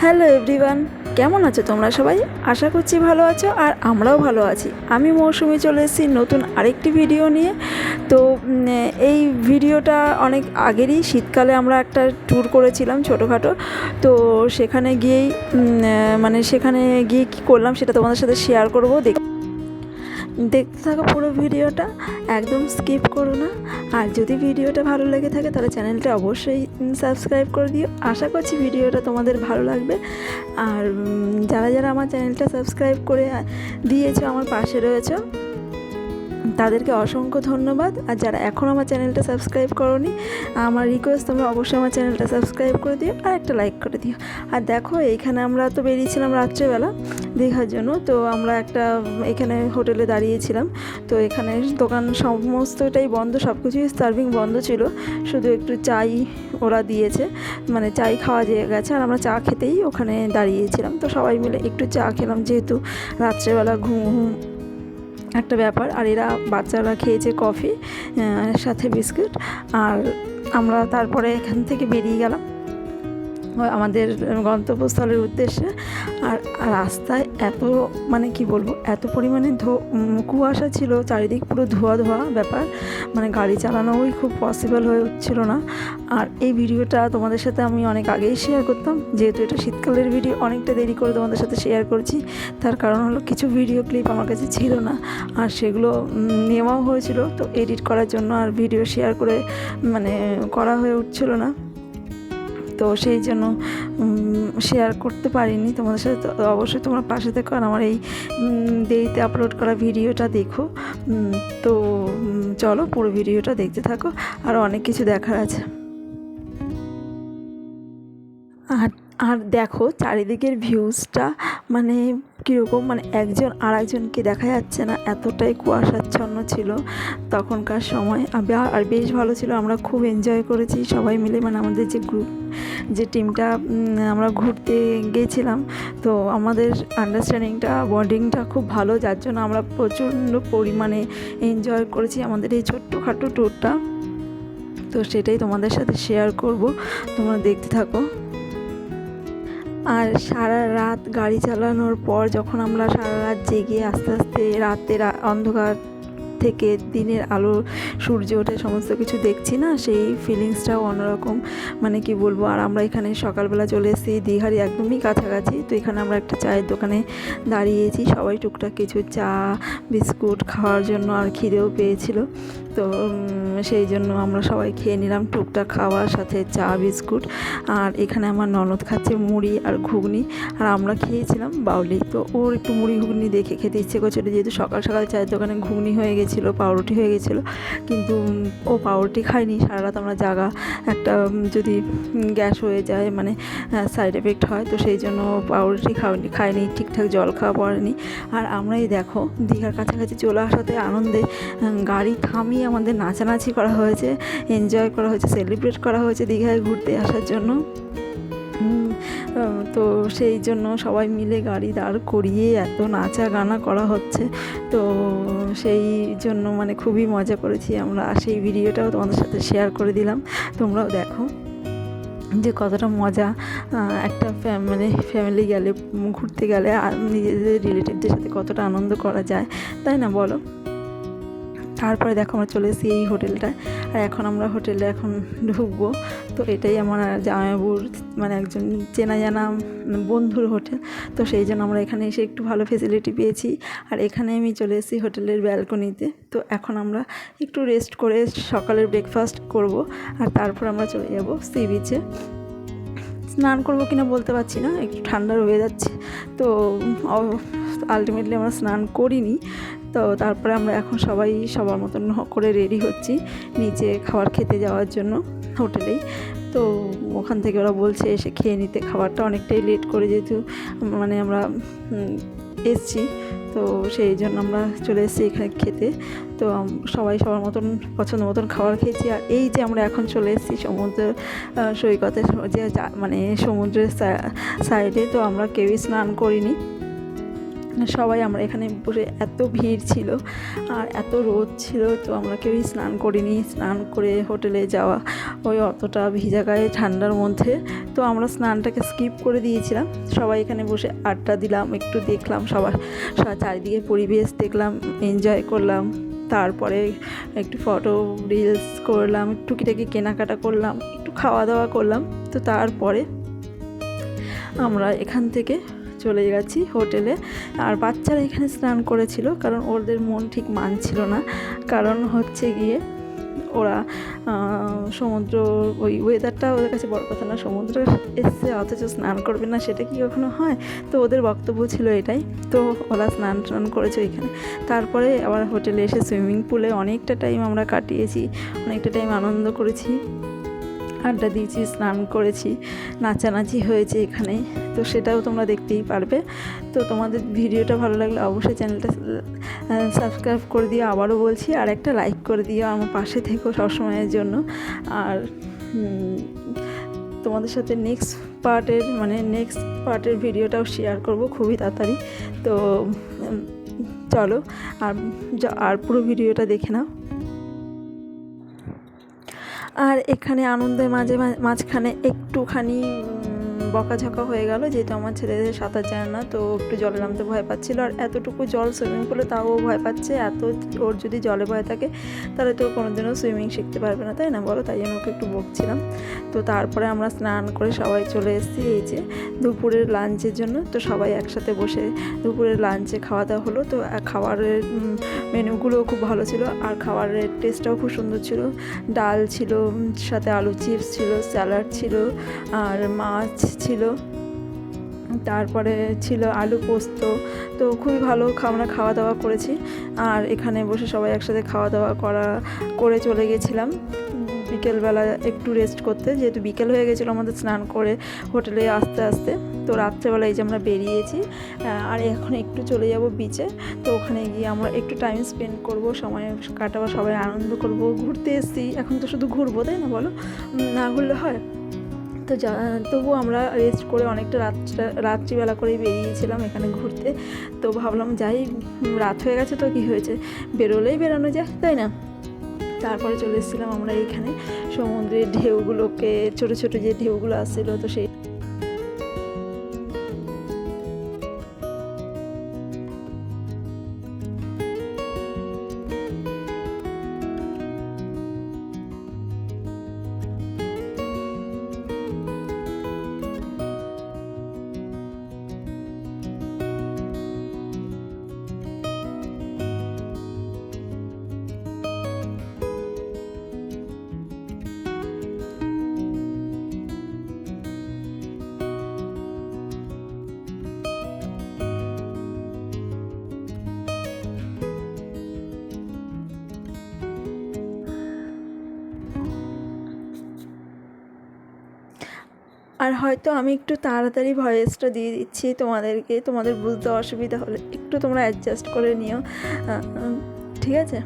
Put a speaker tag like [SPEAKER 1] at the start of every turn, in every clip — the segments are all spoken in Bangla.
[SPEAKER 1] হ্যালো এভরিওয়ান, কেমন আছো তোমরা সবাই? আশা করছি ভালো আছো আর আমরাও ভালো আছি। আমি মৌসুমি চলে এসেছি নতুন আরেকটি ভিডিও নিয়ে। তো এই ভিডিওটা অনেক আগেরই, শীতকালে আমরা একটা ট্যুর করেছিলাম ছোটোখাটো। তো সেখানে গিয়েই সেখানে গিয়ে কী করলাম সেটা তোমাদের সাথে শেয়ার করবো। দেখতে থাকো পুরো ভিডিওটা, একদম স্কিপ করো না। আর যদি ভিডিওটা ভালো লেগে থাকে তাহলে চ্যানেলটা অবশ্যই সাবস্ক্রাইব করে দিও। আশা করছি ভিডিওটা তোমাদের ভালো লাগবে। আর যারা যারা আমার চ্যানেলটা সাবস্ক্রাইব করে দিয়েছো, আমার পাশে রয়েছো, তাদেরকে অসংখ্য ধন্যবাদ। আর যারা এখন আমার চ্যানেলটা সাবস্ক্রাইব করোনি, আমার রিকোয়েস্ট তোমরা অবশ্যই আমার চ্যানেলটা সাবস্ক্রাইব করে দিও আর একটা লাইক করে দিও। আর দেখো, এইখানে আমরা তো বেরিয়েছিলাম রাত্রেবেলা দেখার জন্য। তো আমরা একটা এখানে হোটেলে দাঁড়িয়েছিলাম। তো এখানে দোকান সমস্তটাই বন্ধ, সব কিছুই সার্ভিং বন্ধ ছিল, শুধু একটু চাই ওরা দিয়েছে, মানে চাই খাওয়া গেছে। আর আমরা চা খেতেই ওখানে দাঁড়িয়েছিলাম। তো সবাই মিলে একটু চা খেলাম, যেহেতু রাত্রেবেলা ঘুম একটা ব্যাপার। আর এরা বাচ্চারা খেয়েছে কফি সাথে বিস্কুট। আর আমরা তারপরে এখান থেকে বেরিয়ে গেলাম আমাদের গন্তব্যস্থলের উদ্দেশ্যে। আর রাস্তায় এত কি বলবো, এত পরিমাণে কুয়াশা ছিল, চারিদিক পুরো ধোয়া ধোয়া ব্যাপার, গাড়ি চালানোই খুব পসিবল হয়ে উঠছিল না। আর এই ভিডিওটা তোমাদের সাথে আমি অনেক আগেই শেয়ার করতাম, যেহেতু এটা শীতকালের ভিডিও, অনেকটা দেরি করে তোমাদের সাথে শেয়ার করছি। তার কারণ হলো কিছু ভিডিও ক্লিপ আমার কাছে ছিল না, আর সেগুলো নেওয়াও হয়েছিল, তো এডিট করার জন্য আর ভিডিও শেয়ার করে করা হয়ে উঠছিল না। তো সেই জন্য শেয়ার করতে পারিনি তোমাদের সাথে। তো অবশ্যই তোমরা পাশে থেকো আর আমার এই দেরিতে আপলোড করা ভিডিওটা দেখো। তো চলো পুরো ভিডিওটা দেখতে থাকো, আর অনেক কিছু দেখার আছে। আর দেখো চারিদিকের ভিউজটা কীরকম, একজন আর একজনকে দেখা যাচ্ছে না, এতটাই কুয়াশাচ্ছন্ন ছিল তখনকার সময়। আর বেশ ভালো ছিল, আমরা খুব এনজয় করেছি সবাই মিলে, আমাদের যে গ্রুপ, যে টিমটা আমরা ঘুরতে গিয়েছিলাম। তো আমাদের আন্ডারস্ট্যান্ডিংটা, বন্ডিংটা খুব ভালো, যার জন্য আমরা প্রচণ্ড পরিমাণে এনজয় করেছি আমাদের এই ছোট্টখাটো ট্যুরটা। তো সেটাই তোমাদের সাথে শেয়ার করব, তোমরা দেখতে থাকো। আর সারা রাত গাড়ি চালানোর পর যখন আমরা সারা রাত জেগে আস্তে আস্তে রাতের অন্ধকার থেকে দিনের আলো, সূর্য ওঠে, সমস্ত কিছু দেখছি না, সেই ফিলিংসটাও অন্যরকম, কি বলবো। আর আমরা এখানে সকালবেলা চলে এসেছি দীঘার একদমই কাছাকাছি। তো এখানে আমরা একটা চায়ের দোকানে দাঁড়িয়েছি, সবাই টুকটাক কিছু চা বিস্কুট খাওয়ার জন্য, আর খিদেও পেয়েছিল। তো সেই জন্য আমরা সবাই খেয়ে নিলাম টুকটাক খাওয়ার সাথে চা বিস্কুট। আর এখানে আমার ননদ খাচ্ছে মুড়ি আর ঘুগনি, আর আমরা খেয়েছিলাম বাউলি। তো ওর একটু মুড়ি ঘুগনি দেখে খেতে ইচ্ছে করছিল, যেহেতু সকাল সকাল চায়ের দোকানে ঘুগনি হয়ে গেছিলো, পাউরুটি হয়ে গেছিলো, কিন্তু ও পাউরুটি খায়নি। সারা রাত আমরা জাগা, একটা যদি গ্যাস হয়ে যায়, সাইড এফেক্ট হয়, তো সেই জন্য পাউরুটি খায়নি, ঠিকঠাক জল খাওয়া পড়েনি। আর আমরাই দেখো দীঘার কাছাকাছি চলে আসাতে আনন্দে গাড়ি থামিয়ে আমাদের নাচানাচি করা হয়েছে, এনজয় করা হয়েছে, সেলিব্রেট করা হয়েছে দীঘায় ঘুরতে আসার জন্য। তো সেই জন্য সবাই মিলে গাড়ি দাঁড় করিয়ে এত নাচা গানা করা হচ্ছে। তো সেই জন্য খুবই মজা করেছি আমরা। সেই ভিডিওটাও তোমাদের সাথে শেয়ার করে দিলাম, তোমরাও দেখো যে কতটা মজা একটা ফ্যামিলি গেলে, ঘুরতে গেলে আর নিজেদের রিলেটিভদের সাথে কতটা আনন্দ করা যায়, তাই না বলো? তারপরে দেখো আমরা চলে এসেছি এই হোটেলটায়। আর এখন আমরা হোটেলে ঢুকবো। তো এটাই আমার জামাইবাবুর একজন চেনা জানা বন্ধুর হোটেল। তো সেই জন্য আমরা এখানে এসে একটু ভালো ফেসিলিটি পেয়েছি। আর এখানে আমি চলে এসেছি হোটেলের ব্যালকনিতে। তো এখন আমরা একটু রেস্ট করে সকালের ব্রেকফাস্ট করব, আর তারপর আমরা চলে যাব সি বিচে। স্নান করবো কিনা বলতে পারছি না, একটু ঠান্ডা রয়ে যাচ্ছে। তো আলটিমেটলি আমরা স্নান করিনি। তো তারপরে আমরা এখন সবাই সবার মতন করে রেডি হচ্ছি নিচে খাবার খেতে যাওয়ার জন্য হোটেলেই। তো ওখান থেকে ওরা বলছে এসে খেয়ে নিতে, খাবারটা অনেকটাই লেট করে, যেহেতু আমরা এসছি। তো সেই জন্য আমরা চলে এসেছি এখানে খেতে। তো সবাই সবার মতন পছন্দ মতন খাবার খেয়েছি। আর এই যে আমরা এখন চলে এসেছি সমুদ্র সৈকতে, যে সমুদ্রের সাইডে। তো আমরা কেউই স্নান করিনি, সবাই আমরা এখানে বসে, এত ভিড় ছিল আর এত রোদ ছিল, তো আমরা কেউই স্নান করিনি। স্নান করে হোটেলে যাওয়া ওই অতটা ভিজা গায়ে ঠান্ডার মধ্যে, তো তো আমরা স্নানটাকে স্কিপ করে দিয়েছিলাম, সবাই এখানে বসে আড্ডা দিলাম, একটু দেখলাম সবার চারিদিকে পরিবেশ দেখলাম, এনজয় করলাম, তারপরে একটু ফটো রিলস করলাম, টুকিটাকি কেনাকাটা করলাম, একটু খাওয়া দাওয়া করলাম। তো তারপরে আমরা এখান থেকে চলে গেছি হোটেলে। আর বাচ্চারা এখানে স্নান করেছিল, কারণ ওদের মন ঠিক মানছিল না, কারণ হচ্ছে গিয়ে ওরা সমুদ্র ওই ওয়েদারটা ওদের কাছে বড় কথা না, সমুদ্র এসছে অথচ স্নান করবে না, সেটা কি কখনো হয়? তো ওদের বক্তব্য ছিল এটাই। তো ওরা স্নান টান করেছে ওইখানে। তারপরে আবার হোটেলে এসে সুইমিং পুলে অনেকটা টাইম আমরা কাটিয়েছি, অনেকটা টাইম আনন্দ করেছি, আড্ডা দিয়েছি, স্নান করেছি, নাচানাচি হয়েছে এখানে। তো সেটাও তোমরা দেখতেই পারবে। তো তোমাদের ভিডিওটা ভালো লাগলে অবশ্যই চ্যানেলটা সাবস্ক্রাইব করে দিও, আবারও বলছি, আর একটা লাইক করে দিও, আমার পাশে থেকো সবসময়ের জন্য। আর তোমাদের সাথে নেক্সট পার্টের ভিডিওটাও শেয়ার করব খুবই তাড়াতাড়ি। তো চলো আর পুরো ভিডিওটা দেখে নাও। আর এখানে আনন্দের মাঝখানে একটুখানি বকাঝকা হয়ে গেল, যেহেতু আমার ছেলেদের সাঁতার জানে না, তো একটু জলে নামতে ভয় পাচ্ছিল। আর এতটুকু জল সুইমিং পুলে তাও ভয় পাচ্ছে, ওর যদি জলে ভয় থাকে তাহলে তো কোনোদিনও সুইমিং শিখতে পারবে না, তাই না বলো? তাই জন্য ওকে একটু বকছিলাম। তো তারপরে আমরা স্নান করে সবাই চলে এসেছি এই যে দুপুরের লাঞ্চের জন্য। তো সবাই একসাথে বসে দুপুরের লাঞ্চে খাওয়া দাওয়া হলো। তো খাবারের মেনুগুলোও খুব ভালো ছিল, আর খাবারের টেস্টটাও খুব সুন্দর ছিল। ডাল ছিল, সাথে আলু চিপস ছিল, স্যালাড ছিল, আর মাছ ছিল, তারপরে ছিল আলু পোস্ত। তো খুবই ভালো আমরা খাওয়া দাওয়া করেছি। আর এখানে বসে সবাই একসাথে খাওয়া দাওয়া করে চলে গেছিলাম বিকেলবেলা একটু রেস্ট করতে, যেহেতু বিকেল হয়ে গেছিলো আমাদের স্নান করে হোটেলে আসতে আসতে। তো রাত্রেবেলা এই যে আমরা বেরিয়েছি, আর এখন একটু চলে যাব বিচে। তো ওখানে গিয়ে আমরা একটু টাইম স্পেন্ড করব, সময় কাটাবো, সবাই আনন্দ করব। ঘুরতে এসেছি, এখন তো শুধু ঘুরবো, তাই না বলো? না ঘুরলে হয়? তো তবুও আমরা রেস্ট করে অনেকটা রাত্রিবেলা করেই বেরিয়েছিলাম এখানে ঘুরতে। তো ভাবলাম যাই, রাত হয়ে গেছে তো কী হয়েছে, বেরোনো যায়, তাই না? তারপরে চলে এসেছিলাম আমরা এইখানে সমুদ্রের ঢেউগুলোকে, ছোটো ছোটো যে ঢেউগুলো আসছিলো, তো সেই আর হয়তো আমি একটু তাড়াতাড়ি ভয়েসটা দিয়ে দিচ্ছি তোমাদেরকে, তোমাদের বুঝতে অসুবিধা হলে একটু তোমরা অ্যাডজাস্ট করে নিও, ঠিক আছে?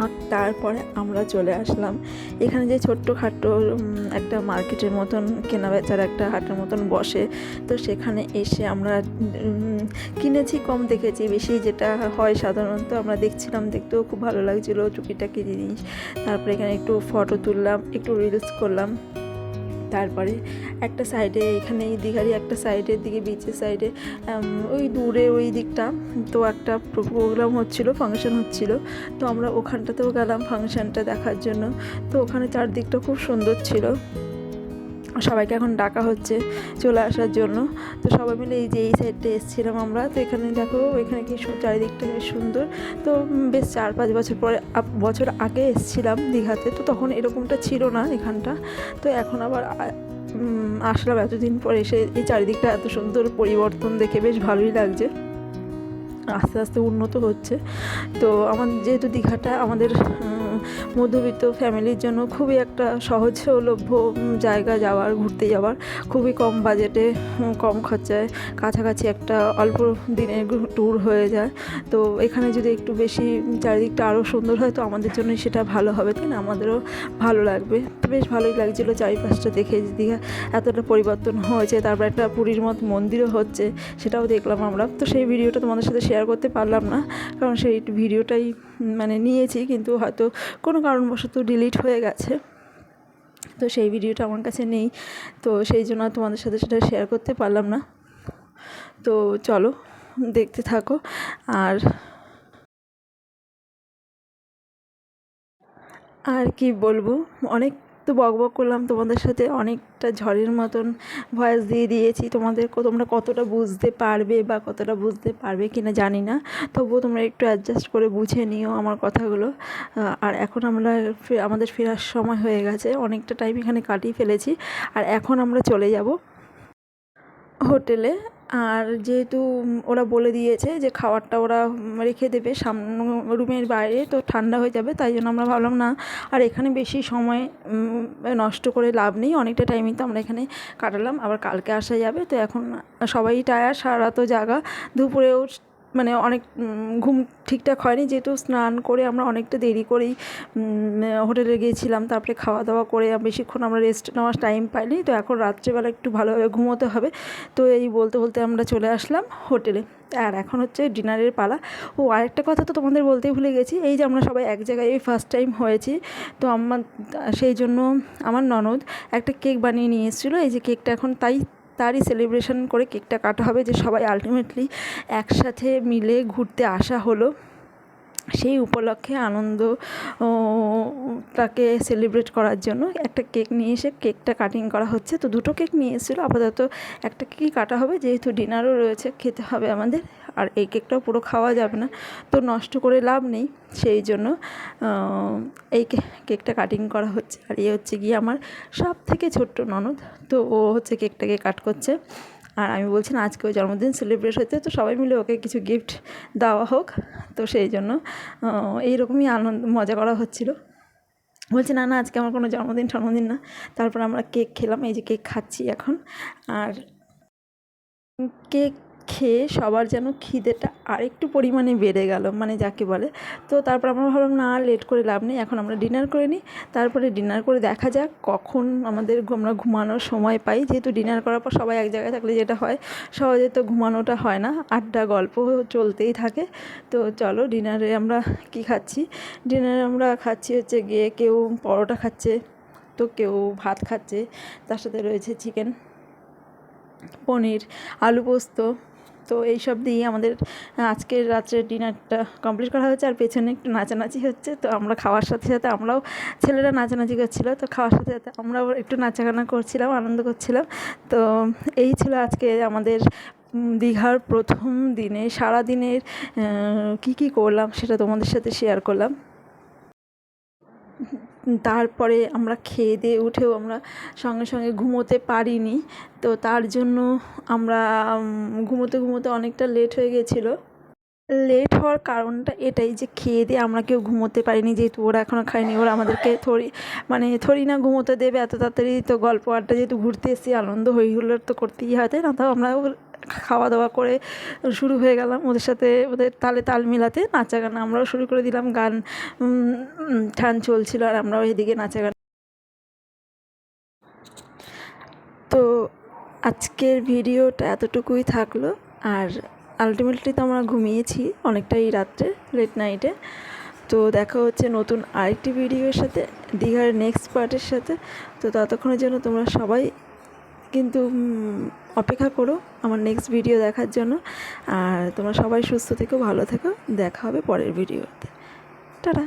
[SPEAKER 1] আর তারপরে আমরা চলে আসলাম এখানে যে ছোট্টখাটো একটা মার্কেটের মতন কেনাবেচার একটা হাটের মতন বসে। তো সেখানে এসে আমরা কিনেছি কম, দেখেছি বেশি, যেটা হয় সাধারণত। আমরা দেখছিলাম, দেখতেও খুব ভালো লাগছিলো টুকিটাকি জিনিস। তারপরে এখানে একটু ফটো তুললাম, একটু রিলস করলাম। তারপরে একটা সাইডে, এখানে এই দীঘারই একটা সাইডের দিকে, বিচের সাইডে ওই দূরে ওই দিকটা তো একটা প্রোগ্রাম হচ্ছিলো, ফাংশন হচ্ছিলো। তো আমরা ওখানটাতেও গেলাম ফাংশনটা দেখার জন্য। তো ওখানে চারদিকটা খুব সুন্দর ছিল, সবাইকে এখন ডাকা হচ্ছে চলে আসার জন্য। তো সবাই মিলে এই যে এই সাইডটা এসেছিলাম আমরা। তো এখানে দেখো, এখানে কি চারিদিকটা বেশ সুন্দর। তো বেশ 4-5 বছর আগে এসেছিলাম দীঘাতে, তো তখন এরকমটা ছিল না এখানটা। তো এখন আবার আসলাম এতদিন পর এসে, এই চারিদিকটা এত সুন্দর পরিবর্তন দেখে বেশ ভালোই লাগছে, আস্তে আস্তে উন্নত হচ্ছে। তো যেহেতু দীঘাটা আমাদের মধ্যবিত্ত ফ্যামিলির জন্য খুবই একটা সহজলভ্য জায়গা যাওয়ার, ঘুরতে যাওয়ার, খুবই কম বাজেটে কম খরচায় কাছাকাছি একটা অল্প দিনের ট্যুর হয়ে যায়। তো এখানে যদি একটু বেশি চারিদিকটা আরও সুন্দর হয় তো আমাদের জন্যই সেটা ভালো হবে, তাই না? আমাদেরও ভালো লাগবে। তো বেশ ভালোই লাগছিলো চারিপাশটা দেখে, দীঘা এতটা পরিবর্তন হয়েছে। তারপর একটা পুরীর মতো মন্দিরও হচ্ছে, সেটাও দেখলাম আমরা। তো সেই ভিডিওটা তোমাদের সাথে শেয়ার করতে পারলাম না, কারণ সেই ভিডিওটাই মানে নিয়েছি, কিন্তু হয়তো কোনো কারণবশত ডিলিট হয়ে গেছে। তো সেই ভিডিওটা আমার কাছে নেই, তো সেই জন্য তোমাদের সাথে সেটা শেয়ার করতে পারলাম না। তো চলো দেখতে থাকো। আর কি বলবো, অনেক তো বকবক করলাম তোমাদের সাথে, অনেকটা ঝড়ের মতন ভয়েস দিয়ে দিয়েছি তোমাদের। তোমরা কতটা বুঝতে পারবে বা কতটা বুঝতে পারবে কিনা জানি না, তবুও তোমরা একটু অ্যাডজাস্ট করে বুঝে নিও আমার কথাগুলো। আর এখন আমাদের ফেরার সময় হয়ে গেছে, অনেকটা টাইম এখানে কাটিয়ে ফেলেছি। আর এখন আমরা চলে যাব হোটেলে। আর যেহেতু ওরা বলে দিয়েছে যে খাবারটা ওরা রেখে দেবে রুমের বাইরে, তো ঠান্ডা হয়ে যাবে, তাই জন্য আমরা ভাবলাম না আর এখানে বেশি সময় নষ্ট করে লাভ নেই। অনেকটা টাইমই তো আমরা এখানে কাটালাম, আবার কালকে আসা যাবে। তো এখন সবাই টায়ার্ড, সারা রাতও জাগা, দুপুরেও মানে অনেক ঘুম ঠিকঠাক হয়নি, যেহেতু স্নান করে আমরা অনেকটা দেরি করেই হোটেলে গিয়েছিলাম। তারপরে খাওয়া দাওয়া করে বেশিক্ষণ আমরা রেস্ট নেওয়ার টাইম পাইনি। তো এখন রাত্রেবেলা একটু ভালোভাবে ঘুমোতে হবে। তো এই বলতে বলতে আমরা চলে আসলাম হোটেলে। আর এখন হচ্ছে ডিনারের পালা। ও আরেকটা কথা তো তোমাদের বলতেই ভুলে গেছি, এই যে আমরা সবাই এক জায়গায় এই ফার্স্ট টাইম হয়েছি, তো সেই জন্য আমার ননদ একটা কেক বানিয়ে নিয়ে এসেছিলো। এই যে কেকটা এখন তারই সেলিব্রেশন করে কেকটা কাটা হবে, যে সবাই আলটিমেটলি একসাথে মিলে ঘুরতে আসা হলো, সেই উপলক্ষে তাকে সেলিব্রেট করার জন্য একটা কেক নিয়ে এসে কেকটা কাটিং করা হচ্ছে। তো দুটো কেক নিয়ে এসেছিলো, আপাতত একটা কেকই কাটা হবে, যেহেতু ডিনারও রয়েছে, খেতে হবে আমাদের। আর এই কেকটাও পুরো খাওয়া যাবে না, তো নষ্ট করে লাভ নেই, সেই জন্য এই কেকটা কাটিং করা হচ্ছে। আর হচ্ছে গিয়ে আমার সব থেকে ছোট্ট ননদ, তো ও হচ্ছে কেকটাকে কাট করছে। আর আমি বলছি না আজকে ওই জন্মদিন সেলিব্রেট হতে, তো সবাই মিলে ওকে কিছু গিফট দেওয়া হোক। তো সেই জন্য এইরকমই মজা করা হচ্ছিলো। বলছি না আজকে আমার কোনো জন্মদিন না। তারপর আমরা কেক খেলাম, এই যে কেক খাচ্ছি এখন। আর কেক খেয়ে সবার যেন খিদেটা আরেকটু পরিমাণে বেড়ে গেল, মানে যাকে বলে। তো তারপর আমরা ভাবলাম না আর লেট করে লাভ নেই, এখন আমরা ডিনার করে নিই। তারপরে ডিনার করে দেখা যাক কখন আমরা ঘুমানোর সময় পাই, যেহেতু ডিনার করার পর সবাই এক জায়গায় থাকলে যেটা হয়, সহজে তো ঘুমানোটা হয় না, আড্ডা গল্প চলতেই থাকে। তো চলো ডিনারে আমরা কি খাচ্ছি। ডিনারে আমরা খাচ্ছি হচ্ছে গিয়ে কেউ পরোটা খাচ্ছে, তো কেউ ভাত খাচ্ছে, তার সাথে রয়েছে চিকেন, পনির, আলু পোস্ত। তো এইসব দিয়ে আমাদের আজকের রাত্রের ডিনারটা কমপ্লিট করা হচ্ছে। আর পেছনে একটু নাচানাচি হচ্ছে, তো আমরা খাওয়ার সাথে সাথে আমরাও, ছেলেরা নাচানাচি করছিলো, তো খাওয়ার সাথে সাথে আমরাও একটু নাচাগানা করছিলাম, আনন্দ করছিলাম। তো এই ছিল আজকে আমাদের দীঘার প্রথম দিনে সারাদিনের কী করলাম সেটা তোমাদের সাথে শেয়ার করলাম। তারপরে আমরা খেয়ে দিয়ে উঠেও আমরা সঙ্গে সঙ্গে ঘুমোতে পারিনি, তো তার জন্য আমরা ঘুমোতে অনেকটা লেট হয়ে গেছিলো। লেট হওয়ার কারণটা এটাই যে খেয়ে দিয়ে আমরা কেউ ঘুমোতে পারিনি, যেহেতু ওরা এখনও খায়নি। ওরা আমাদেরকে থরি না ঘুমোতে দেবে এত তাড়াতাড়ি। তো গল্প আড্ডা, যেহেতু ঘুরতে এসেছি, আনন্দ হই হুল্লোড় তো করতেই হয়, তাই না? তাও আমরা খাওয়া দাওয়া করে শুরু হয়ে গেলাম ওদের সাথে, ওদের তালে তাল মিলাতে নাচা গানা আমরাও শুরু করে দিলাম। ঠান চলছিল আর আমরাও এদিকে নাচা গানা। তো আজকের ভিডিওটা এতটুকুই থাকলো। আর আলটিমেটলি তো আমরা ঘুমিয়েছি অনেকটাই রাত্রে, লেট নাইটে। তো দেখা হচ্ছে নতুন আরেকটি ভিডিওর সাথে, দীঘার নেক্সট পার্টের সাথে। তো ততক্ষণের জন্য তোমরা সবাই কিন্তু অপেক্ষা করো আমার নেক্সট ভিডিও দেখার জন্য। আর তোমরা সবাই সুস্থ থেকো, ভালো থেকো, দেখা হবে পরের ভিডিওতে। টাটা।